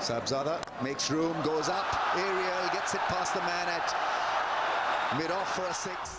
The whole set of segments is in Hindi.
Sabzada makes room, goes up, Ariel gets it past the man at mid-off for a 6.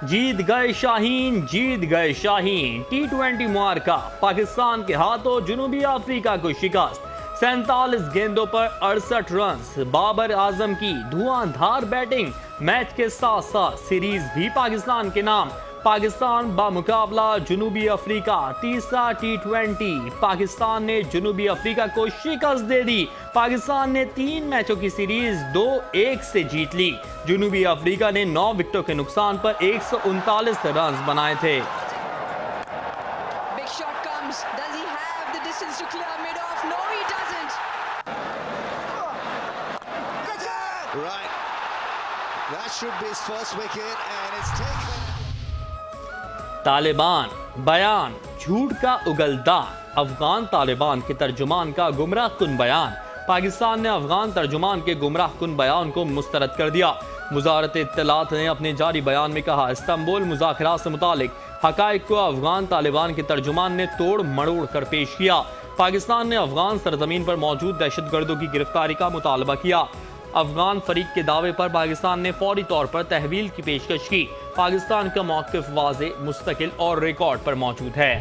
जीत गए शाहीन, जीत गए शाहीन। T20 मुआरका, पाकिस्तान के हाथों जुनूबी अफ्रीका को शिकस्त। 47 गेंदों पर 68 रन। बाबर आजम की धुआंधार बैटिंग। मैच के साथ साथ सीरीज भी पाकिस्तान के नाम। पाकिस्तान बामुकाबला जुनूबी अफ्रीका। तीसरा T20। पाकिस्तान ने जुनूबी अफ्रीका को शिकस्त दे दी। पाकिस्तान ने 3 मैचों की सीरीज 2-1 से जीत ली। जुनूबी अफ्रीका ने 9 विकेटों के नुकसान पर 139 रन बनाए थे। Big shot comes. Does he have the distance to clear mid-off? No, he doesn't. Right. That should be his first wicket and it's taken. Taliban बयान, झूठ का उगलदान। अफगान तालिबान के तर्जुमान का गुमराह कुन बयान। पाकिस्तान ने अफगान तर्जुमान के गुमराह कुन बयान को मुस्तरद कर दिया। वजारत इत्तलात ने अपने जारी बयान में कहा, इस्तांबुल मुज़ाकरात से मुतालिक हक़ाइक़ को अफगान तालिबान के तर्जुमान ने तोड़ मरोड़ कर पेश किया। पाकिस्तान ने अफगान सरजमीन पर मौजूद दहशतगर्दों की गिरफ्तारी का मुतालबा किया। अफगान फरीक के दावे पर पाकिस्तान ने फौरी तौर पर तहवील की पेशकश की। पाकिस्तान का मौक़िफ़ वाज़े, मुस्तकिल और रिकॉर्ड पर मौजूद है।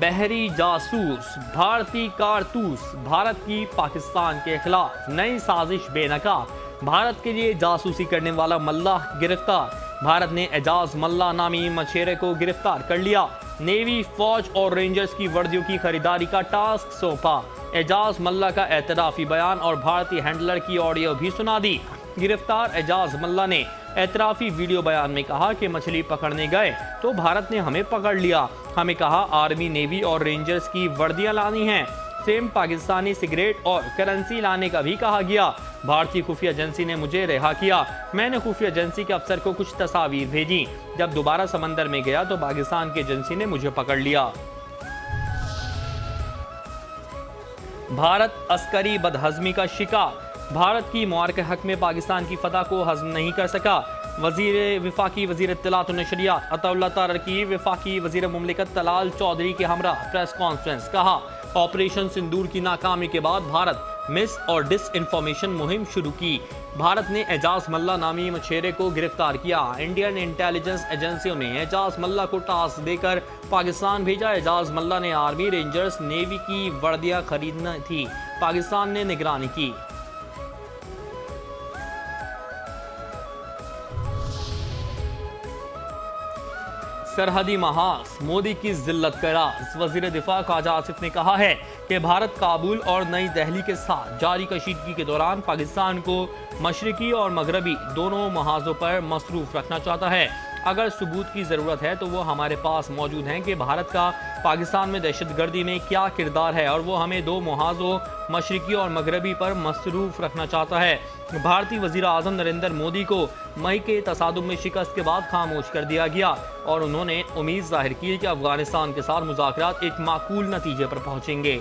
बहरी जासूस, भारतीय कारतूस। भारत की पाकिस्तान के खिलाफ नई साजिश बेनकाब। भारत के लिए जासूसी करने वाला मल्लाह गिरफ्तार। भारत ने एजाज मल्ला नामी मछेरे को गिरफ्तार कर लिया। नेवी, फौज और रेंजर्स की वर्दियों की खरीदारी का टास्क सौंपा। एजाज मल्ला का एतराफ़ी बयान और भारतीय हैंडलर की ऑडियो भी सुना दी। गिरफ्तार एजाज मल्ला ने एतराफ़ी वीडियो बयान में कहा कि मछली पकड़ने गए तो भारत ने हमें पकड़ लिया। हमें कहा आर्मी, नेवी और रेंजर्स की वर्दियां लानी हैं। सेम पाकिस्तानी सिगरेट और करेंसी लाने का भी कहा गया। भारतीय खुफिया एजेंसी ने मुझे रिहा किया। मैंने खुफिया एजेंसी के अफसर को कुछ तस्वीर भेजी। जब दोबारा समंदर में गया तो पाकिस्तान की एजेंसी ने मुझे पकड़ लिया। भारत अस्करी बदहज़मी का शिकार। भारत की मुआरके हक में पाकिस्तान की फतह को हज़म नहीं कर सका। वफाकी वज़ीर इत्तलात और नशरियात अताउल्लाह तारर की वफाकी वज़ीर मुमलिकत तलाल चौधरी के हमरा प्रेस कॉन्फ्रेंस। कहा, ऑपरेशन सिंदूर की नाकामी के बाद भारत मिस और डिस इन्फॉर्मेशन मुहिम शुरू की। भारत ने एजाज मल्ला नामी मछेरे को गिरफ्तार किया। इंडियन इंटेलिजेंस एजेंसियों ने एजाज मल्ला को टास्क देकर पाकिस्तान भेजा। एजाज मल्ला ने आर्मी, रेंजर्स, नेवी की वर्दियां खरीदनी थी। पाकिस्तान ने निगरानी की। सरहदी महाज, मोदी की जिल्लत का राज। वजीर दिफा ख्वाजा आसिफ ने कहा है कि भारत काबुल और नई दिल्ली के साथ जारी कशीदगी के दौरान पाकिस्तान को मशरकी और मगरबी दोनों महाजों पर मसरूफ रखना चाहता है। अगर सबूत की ज़रूरत है तो वो हमारे पास मौजूद हैं कि भारत का पाकिस्तान में दहशतगर्दी में क्या किरदार है और वो हमें दो महाजों मशरकी और मगरबी पर मसरूफ रखना चाहता है। भारतीय वज़ीर आज़म नरेंद्र मोदी को मई के तसादुम में शिकस्त के बाद खामोश कर दिया गया और उन्होंने उम्मीद जाहिर की कि अफगानिस्तान के साथ मुज़ाकरात एक माकूल नतीजे पर पहुँचेंगे।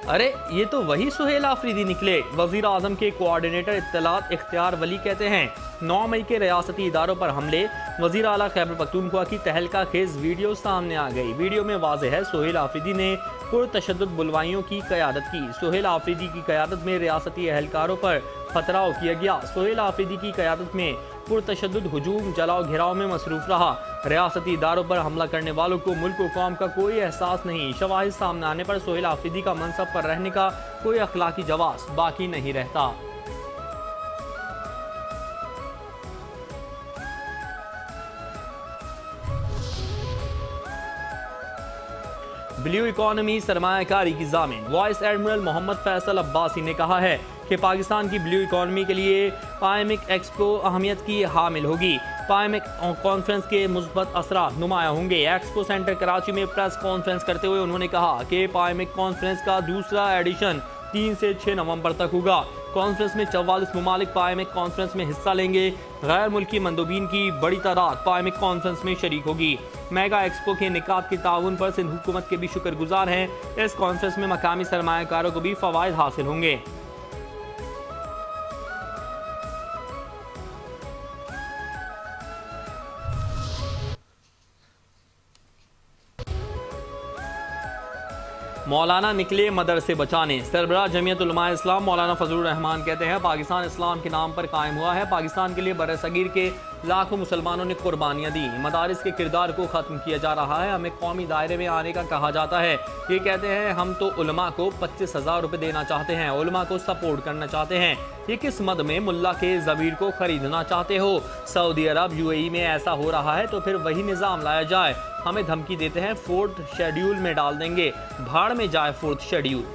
अरे ये तो वही सुहेल आफरीदी निकले। वजीर आजम के कोऑर्डिनेटर इत्तलात इख्तियार वली कहते हैं, 9 मई के रियासती इदारों पर हमले। वजीर आला खैबर पख्तूनख्वा की तहलका खेज वीडियो सामने आ गई। वीडियो में वाज़ेह है सुहेल आफरीदी ने पुरतशद्दुद बुलवाइयों की क़यादत की। सुहेल आफरीदी की क़यादत में रियासती एहलकारों पर पथराव किया गया। सुहेल आफरीदी की क़यादत में पुरतशद्दुद हुजूम, जलाओ घेराव में मसरूफ रहा। रियासती इदारों पर हमला करने वालों को मुल्क व कौम का कोई एहसास नहीं। शवाहिद सामने आने पर सुहेल आफरीदी का मनसब पर रहने का कोई अखलाकी जवाब बाकी नहीं रहता। ब्लू इकॉनमी सरमायाकारी की जामिन। वाइस एडमिरल मोहम्मद फैसल अब्बासी ने कहा है कि पाकिस्तान की ब्लू इकॉनमी के लिए पायमिक एक्सपो अहमियत की हामिल होगी। पायमिक कॉन्फ्रेंस के मुस्बत असरात नुमाया होंगे। एक्सपो सेंटर कराची में प्रेस कॉन्फ्रेंस करते हुए उन्होंने कहा कि पायमिक कॉन्फ्रेंस का दूसरा एडिशन 3 से 6 नवंबर तक होगा। कॉन्फ्रेंस में 44 ममालिक पायमिक कॉन्फ्रेंस में हिस्सा लेंगे। गैर मुल्की मंदूबीन की बड़ी तादाद पायमिक कॉन्फ्रेंस में शरीक होगी। मेगा एक्सपो के निकात के ताउन पर सिंध हुकूमत के भी शुक्रगुजार हैं। इस कॉन्फ्रेंस में मकामी सरमायाकारों को भी फवायद हासिल होंगे। मौलाना निकले मदरसे बचाने। सरबराह जमीयत उलमा इस्लाम मौलाना फजलुर रहमान कहते हैं, पाकिस्तान इस्लाम के नाम पर कायम हुआ है। पाकिस्तान के लिए बरसगीर के लाखों मुसलमानों ने कुर्बानियां दी। मदारिस के किरदार को ख़त्म किया जा रहा है। हमें कौमी दायरे में आने का कहा जाता है। ये कहते हैं हम तो उलमा को 25,000 रुपये देना चाहते हैं, उलमा को सपोर्ट करना चाहते हैं। ये किस मद में मुल्ला के ज़मीर को खरीदना चाहते हो? सऊदी अरब UAE में ऐसा हो रहा है तो फिर वही निज़ाम लाया जाए। हमें धमकी देते हैं 4th शेड्यूल में डाल देंगे। भाड़ में जाए 4th शेड्यूल।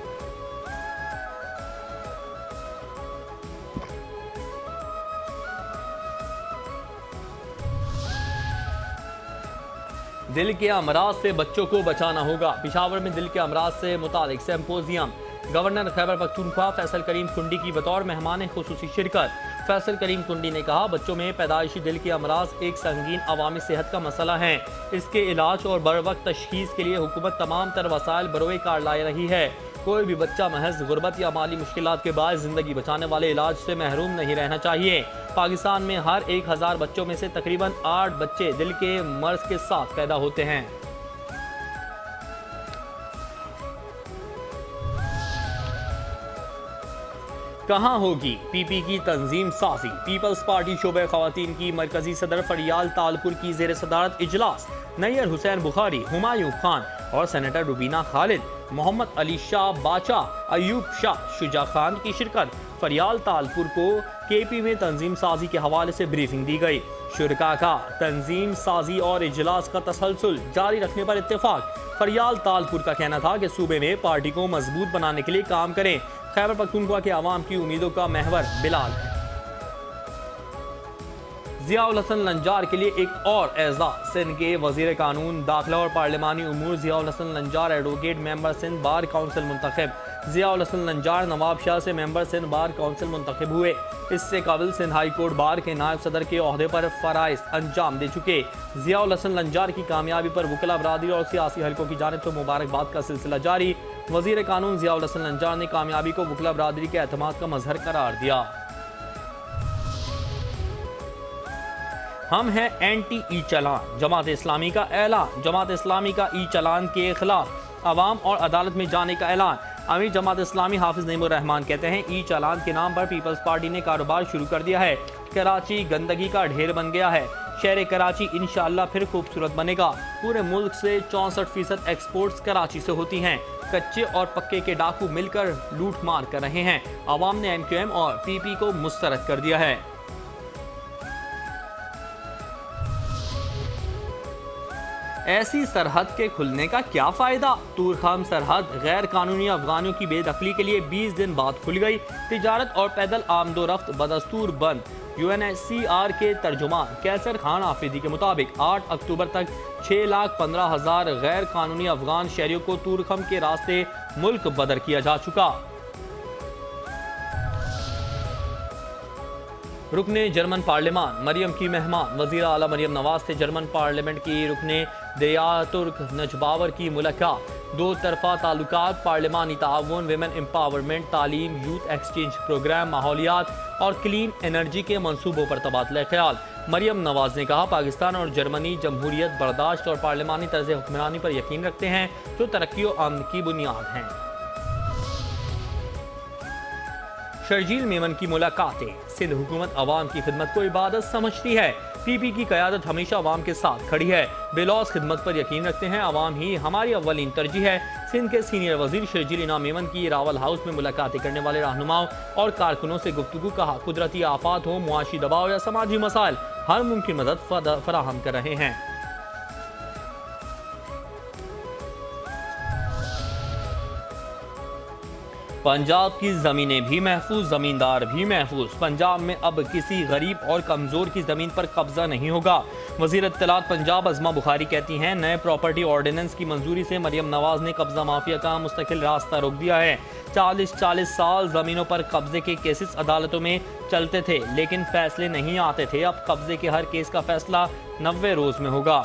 दिल के अमराज से बच्चों को बचाना होगा। पेशावर में दिल के अमराज से मुतालिक सिम्पोजियम। गवर्नर खैबर पख्तूनख्वा फैसल करीम कुंडी की बतौर मेहमान खुसूसी शिरकत। फैसल करीम कुंडी ने कहा, बच्चों में पैदाइशी दिल की अमराज एक संगीन अवामी सेहत का मसला है। इसके इलाज और बर वक्त तशखीस के लिए हुकूमत तमाम तर वसाइल बरोए कार ला रही है। कोई भी बच्चा महज गुर्बत या माली मुश्किलात के बाद जिंदगी बचाने वाले इलाज से महरूम नहीं रहना चाहिए। पाकिस्तान में हर 1000 बच्चों में से तकरीबन 8 बच्चे दिल के मर्ज के साथ पैदा होते हैं। कहाँ होगी PP की तंजीम साजी? पीपल्स पार्टी शोबे खवातीन की मरकजी सदर फरियाल तालपुर की जेर सदारत इजलास। नैयर हुसैन बुखारी, हुमायूं खान और सेनेटर रुबीना खालिद, मोहम्मद अली शाह बाचा, अयूब शाह, शुजा खान की शिरकत। फरियाल तालपुर को KP में तंजीम साजी के हवाले से ब्रीफिंग दी गई। शुरका का तंजीम साजी और इजलास का तसलसल जारी रखने पर इत्तेफाक। फरियाल तालपुर का कहना था कि सूबे में पार्टी को मजबूत बनाने के लिए काम करें। खैबर पख्तूनख्वा के आवाम की उम्मीदों का महवर बिलाल है। ज़ियाउल हसन लंजार के लिए एक और एजाज। सिंध के वजीर कानून दाखिला और पार्लिमानी उमूर Ziaul Hasan Lanjar advocate member Sindh bar council मुंतखब। ज़ियाउल हसन लंजार नवाब शाह से मेंबर सिंध बार काउंसिल मुंतखब हुए। इससे काबिल सिंध हाई कोर्ट बार के नायब सदर के ओहदे पर फराइज अंजाम दे चुके। ज़ियाउल हसन लंजार की कामयाबी पर वकला बरादरी और सियासी हलकों की जानिब से मुबारकबाद का सिलसिला जारी। वजीर कानून ज़ियाउल हसन लंजार ने कामयाबी को वकला बरादरी के एतमाद का मजहर करार दिया। हम हैं एंटी ई चलान। जमात इस्लामी का ऐलान। जमात इस्लामी का ई चलान के खिलाफ अवाम और अदालत में जाने का ऐलान। अमीर जमात इस्लामी हाफिज नईमुर रहमान कहते हैं, ई चालान के नाम पर पीपल्स पार्टी ने कारोबार शुरू कर दिया है। कराची गंदगी का ढेर बन गया है। शहर कराची इंशाअल्लाह फिर खूबसूरत बनेगा। पूरे मुल्क से 64% एक्सपोर्ट्स कराची से होती हैं। कच्चे और पक्के के डाकू मिलकर लूट मार कर रहे हैं। अवाम ने MQM और PP को मुस्तरद कर दिया है। ऐसी सरहद के खुलने का क्या फायदा? तूरखाम सरहद गैर कानूनी अफगानियों की बेदखली के लिए 20 दिन बाद खुल गई। तिजारत और पैदल आमदोरफ्त बदस्तूर बंद। UNHCR के तर्जुमान कैसर खान आफरीदी के मुताबिक 8 अक्टूबर तक 6,15,000 गैर कानूनी अफगान शहरियों को तूरखम के रास्ते मुल्क बदर किया जा चुका। रुकने जर्मन पार्लियामान मरियम की मेहमान। वज़ीर आला मरियम नवाज से जर्मन पार्लियामेंट की रुकने दयातुर्क नजबावर की मुलाकात। दो तरफा ताल्लुकात, पार्लिमानी ताउन, विमेन एम्पावरमेंट, तालीम, यूथ एक्सचेंज प्रोग्राम, माहौलियात और क्लीन एनर्जी के मंसूबों पर तबादला ख्याल। मरियम नवाज ने कहा, पाकिस्तान और जर्मनी जमहूरियत, बर्दाश्त और पार्लिमानी तर्ज हुक्मरानी पर यकीन रखते हैं जो तरक्की और अमन की बुनियाद हैं। शर्जील मेमन की मुलाकातें। सिंध हुकूमत अवाम की खिदमत को इबादत समझती है। PP की क़यादत हमेशा अवाम के साथ खड़ी है। बेलौस खिदमत पर यकीन रखते हैं। अवाम ही हमारी अव्वलीन तरजीह है। सिंध के सीनियर वजीर शर्जील इनाम मेमन की रावल हाउस में मुलाकातें करने वाले रहनुमाओं और कारकुनों से गुफ्तगू। कहा, कुदरती आफात हो, मुआशी दबाव या समाजी मसाइल, हर मुमकिन मदद फराहम कर रहे हैं। पंजाब की ज़मीनें भी महफूज, ज़मींदार भी महफूज। पंजाब में अब किसी गरीब और कमज़ोर की ज़मीन पर कब्जा नहीं होगा। वज़ीर इत्तलात पंजाब अज़मा बुखारी कहती हैं, नए प्रॉपर्टी ऑर्डिनेंस की मंजूरी से मरियम नवाज ने कब्जा माफिया का मुस्तकिल रास्ता रोक दिया है। 40 साल ज़मीनों पर कब्जे के केसेस अदालतों में चलते थे लेकिन फैसले नहीं आते थे। अब कब्जे के हर केस का फैसला 90 रोज़ में होगा।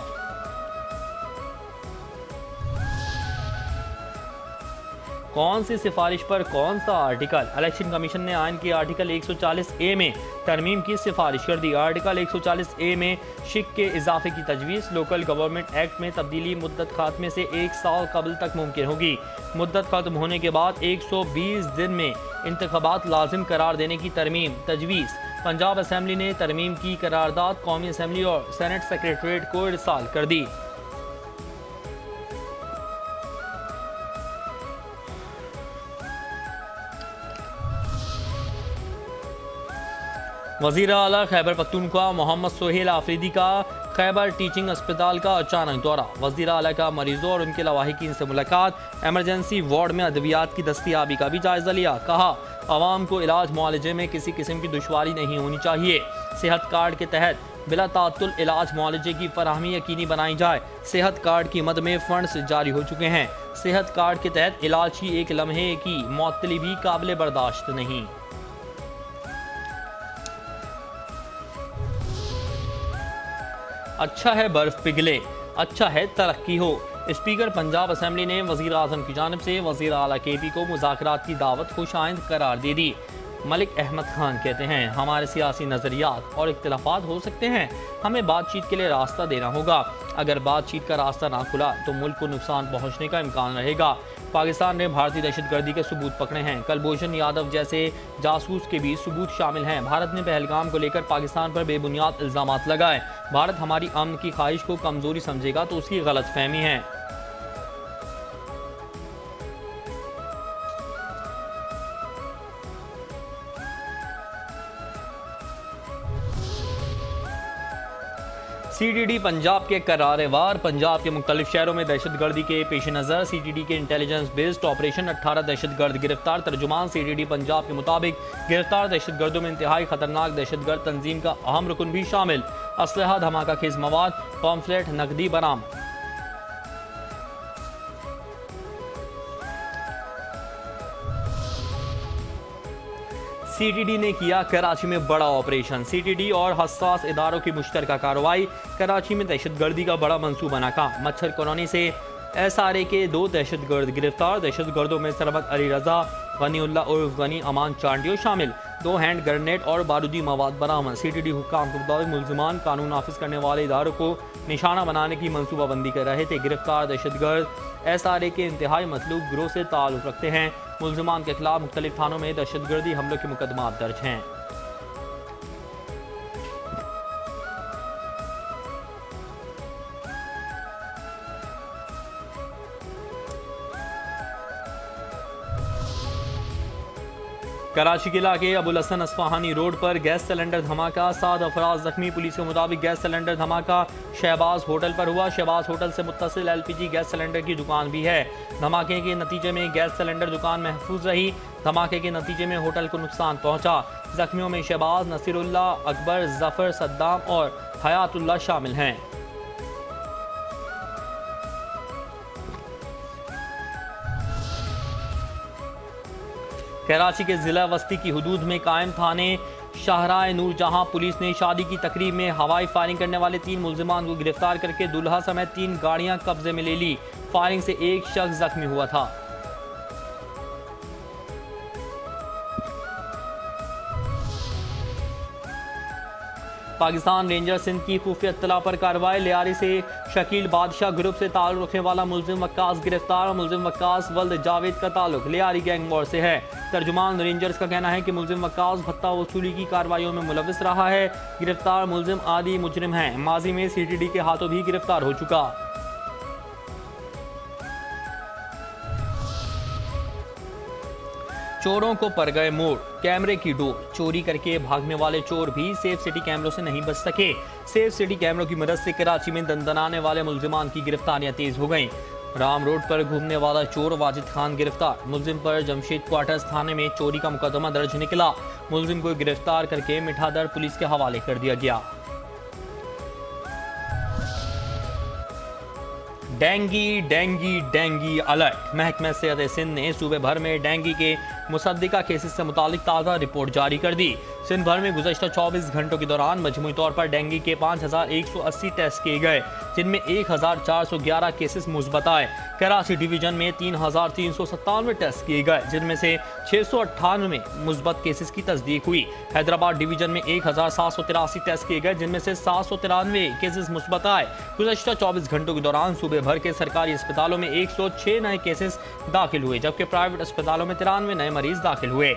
कौन सी सिफारिश पर कौन सा आर्टिकल? इलेक्शन कमीशन ने आइन के आर्टिकल 140A में तरमीम की सिफारिश कर दी। आर्टिकल 140A में शिक के इजाफे की तजवीज़ लोकल गवर्नमेंट एक्ट में तब्दीली मुद्दत खात्मे से 1 साल कबल तक मुमकिन होगी। मुद्दत खत्म होने के बाद 120 दिन में इंतखाबात लाजिम करार देने की तरमीम तजवीज़। पंजाब असम्बली ने तरमीम की करारदाद कौमी असम्बली और सेनेट सेक्रेटरीट को इरसाल कर दी। वज़ीर आला खैबर पख्तूनख्वा मोहम्मद सोहेल आफरीदी का खैबर टीचिंग अस्पताल का अचानक दौरा। वज़ीर आला का मरीजों और उनके लवाहिकीन से मुलाकात, एमरजेंसी वार्ड में अद्वियात की दस्तियाबी का भी जायजा लिया। कहा आवाम को इलाज मुआलजे में किसी किस्म की दुश्वारी नहीं होनी चाहिए। सेहत कार्ड के तहत बिला तातुल इलाज मुआलजे की फराहमी यकीनी बनाई जाए। सेहत कार्ड की मद में फंड्स जारी हो चुके हैं। सेहत कार्ड के तहत इलाज की एक लम्हे की मुअत्तली भी काबिल बर्दाश्त नहीं। अच्छा है बर्फ पिघले, अच्छा है तरक्की हो। स्पीकर पंजाब असम्बली ने वज़ीर आज़म की जानिब से वज़ीर आला KP को मुज़ाकरात की दावत खुशाइंद करार दे दी। मलिक अहमद खान कहते हैं हमारे सियासी नज़रियात और इख्तिलाफात हो सकते हैं, हमें बातचीत के लिए रास्ता देना होगा। अगर बातचीत का रास्ता ना खुला तो मुल्क को नुकसान पहुँचने का इम्कान रहेगा। पाकिस्तान ने भारतीय दहशतगर्दी के सबूत पकड़े हैं। कुलभूषण यादव जैसे जासूस के भी सबूत शामिल हैं। भारत ने पहलगाम को लेकर पाकिस्तान पर बेबुनियाद इल्ज़ामात लगाए। भारत हमारी अमन की ख्वाहिश को कमज़ोरी समझेगा तो उसकी गलतफहमी है। CTD पंजाब के करारेवार। पंजाब के मुख्तलिफ शहरों में दहशतगर्दी के पेश नज़र CTD के इंटेलिजेंस बेस्ड ऑपरेशन 18 दहशतगर्द गिरफ्तार। तर्जुमान CTD पंजाब के मुताबिक गिरफ्तार दहशतगर्दों में इंतहाई खतरनाक दहशतगर्द तंजीम का अहम रुकन भी शामिल। असलहा, धमाका खेज मवाद, पॉम्फलेट, नकदी बरामद। CTD ने किया कराची में बड़ा ऑपरेशन। CTD और हसास इदारों की मुश्तरका कार्रवाई। कराची में दहशतगर्दी का बड़ा मंसूबा नाकाम। मच्छर कॉलोनी से SRA के 2 दहशतगर्द गिरफ्तार। दहशतगर्दों में सरबत अली रजा, गनीउल्लाह उर्फ गनी, अमान चांडियो शामिल। 2 हैंड ग्रेनेड और बारूदी मवाद बरामद। CTD हुक्काम के मुताबिक मुल्जिमान कानून नाफिज करने वाले इदारों को निशाना बनाने की मनसूबाबंदी कर रहे थे। गिरफ्तार दहशतगर्द SRA के इंतहाई मतलूब गिरोह से ताल्लुक़ रखते हैं। मुल्जिमान के खिलाफ मुख्तलिफ थानों में दहशतगर्दी हमलों के मुकदमात दर्ज हैं। कराची के इलाके अबुल हसन अस्फहानी रोड पर गैस सिलेंडर धमाका, 7 अफराद जख्मी। पुलिस के मुताबिक गैस सिलेंडर धमाका शहबाज होटल पर हुआ। शहबाज होटल से मुत्तसिल LPG गैस सिलेंडर की दुकान भी है। धमाके के नतीजे में गैस सिलेंडर दुकान महफूज रही। धमाके के नतीजे में होटल को नुकसान पहुंचा। जख्मियों में शहबाज, नसीरुल्लाह, अकबर, जफर, सद्दाम और हयातुल्लाह शामिल हैं। कराची के जिला वस्ती की हुदूद में कायम थाने शाहराह नूर जहां पुलिस ने शादी की तकरीब में हवाई फायरिंग करने वाले 3 मुल्जिमान को गिरफ्तार करके दुल्हा समेत 3 गाड़ियां कब्जे में ले ली। फायरिंग से एक शख्स जख्मी हुआ था। पाकिस्तान रेंजर सिंध की खुफिया इत्तला पर कार्रवाई। लियारी से शकील बादशाह ग्रुप से ताल्लुक़ रखने वाला मुल्जिम वक्कास गिरफ्तार। मुल्जिम वक्कास वल्द जावेद का ताल्लुक लियारी गैंग वॉर से है। तर्जुमान रेंजर्स का कहना है कि मुल्जिम वक्कास भत्ता वसूली की कार्रवाइयों में मुलविस रहा है। गिरफ्तार मुल्जिम आदि मुजरिम है। माजी में CTD के हाथों भी गिरफ्तार हो चुका। चोरों को पर गए मोड़, कैमरे की डोर। चोरी करके भागने वाले चोर भी सेफ सिटी कैमरों से नहीं बच सके। सेफ सिटी कैमरों की मदद से कराची में दंदनाने वाले मुल्जिमान की गिरफ्तारियां तेज हो गईं। राम रोड पर घूमने वाला चोर वाजिद खान गिरफ्तार। मुल्जिम पर जमशेद क्वार्टर्स थाने में चोरी का मुकदमा दर्ज निकला। मुल्जिम को गिरफ्तार करके मिठादर पुलिस के हवाले कर दिया गया। Dinghy dinghy dinghy alert. महकमा सेहत सिंध ने सूबे भर में डेंगी के मुसद्दिका केसेस से मुतालिक ताज़ा रिपोर्ट जारी कर दी। सिंध भर में गुज़श्ता 24 घंटों के दौरान मजमूई तौर पर डेंगू के 5180 टेस्ट किए गए, जिनमें 1411 केसेस मुस्बत आए। कराची डिवीजन में 3397 टेस्ट किए गए, जिनमें से 698 मुस्बत केसेस की तस्दीक हुई। हैदराबाद डिवीजन में 1783 टेस्ट किए गए, जिनमें से 793 केसेस मुस्बत आए। गुज़श्ता 24 घंटों के दौरान सूबे भर के सरकारी अस्पतालों में 106 नए केसेस दाखिल हुए, जबकि प्राइवेट अस्पतालों में 93 नए मरीज दाखिल हुए।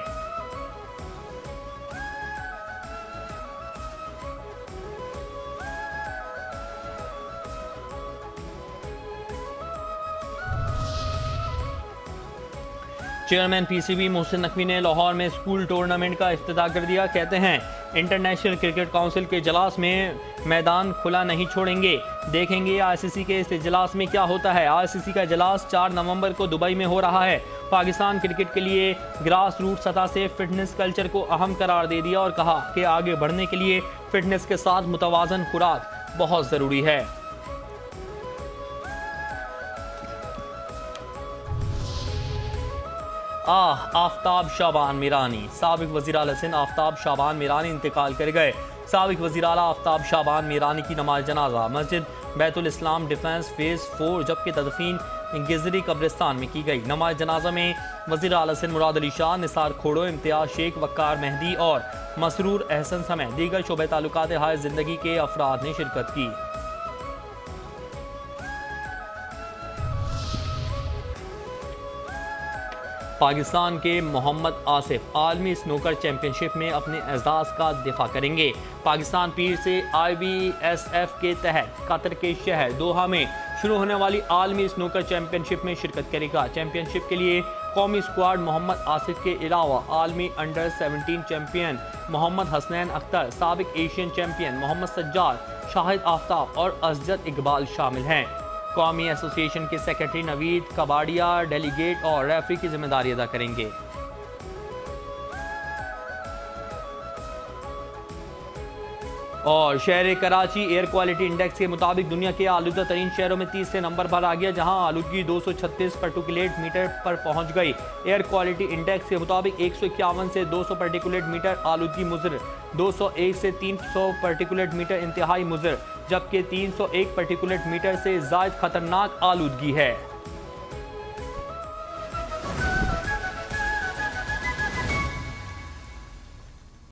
चेयरमैन पीसीबी मोहसिन नकवी ने लाहौर में स्कूल टूर्नामेंट का इफ्तिताह कर दिया। कहते हैं इंटरनेशनल क्रिकेट काउंसिल के इजलास में मैदान खुला नहीं छोड़ेंगे, देखेंगे आईसीसी के इस इजलास में क्या होता है। आईसीसी का इजलास 4 नवंबर को दुबई में हो रहा है। पाकिस्तान क्रिकेट के लिए ग्रास रूट सतह से फिटनेस कल्चर को अहम करार दे दिया और कहा कि आगे बढ़ने के लिए फिटनेस के साथ मुतवाज़न खुराक बहुत ज़रूरी है। आफ्ताब शाबान मीरानी। साबिक वज़ीर आला सिंध आफ्ताब शाबान मीरानी इंतकाल कर गए। साबिक वज़ीर आला आफ्ताब शाबान मीरानी की नमाज जनाजा मस्जिद बैतुल इस्लाम डिफेंस फेज़ 4 जबकि तदफीन गिजरी कब्रिस्तान में की गई। नमाज जनाजा में वज़ीर आला सिंध मुराद अली शाह, निसार खोड़ो, इम्तियाज़ शेख, वक्कार मेहदी और मसरूर अहसन समेत दीगर शोबे ताल्लुकात हाय ज़िंदगी के अफराद ने शिरकत की। पाकिस्तान के मोहम्मद आसिफ आलमी स्नूकर चैंपियनशिप में अपने एजाज़ का दिफा करेंगे। पाकिस्तान पीर से IBSF के तहत कतर के शहर दोहा में शुरू होने वाली आलमी स्नूकर चैंपियनशिप में शिरकत करेगा। चैंपियनशिप के लिए कौमी स्क्वाड मोहम्मद आसिफ के अलावा आलमी अंडर 17 चैंपियन मोहम्मद हसनैन अख्तर, साबिक एशियन चैंपियन मोहम्मद सज्जाद, शाहिद आफ्ताब और असजद इकबाल शामिल हैं। कौमी एसोसिएशन के सेक्रेटरी नवीद कबाड़िया डेलीगेट और रेफरी की जिम्मेदारी अदा करेंगे। और शहर कराची एयर क्वालिटी इंडेक्स के मुताबिक दुनिया के आलूदा तरीन शहरों में 30 नंबर पर आ गया, जहां आलूदगी 236 पार्टिकुलेट मीटर पर पहुंच गई। एयर क्वालिटी इंडेक्स के मुताबिक 151 से 200 पार्टिकुलेट मीटर आलूदगी मुज़र, 201 से 300 पार्टिकुलेट मीटर इंतहाई मुज़र, जबकि 301 पार्टिकुलेट मीटर से ज़ायद खतरनाक आलूदगी है।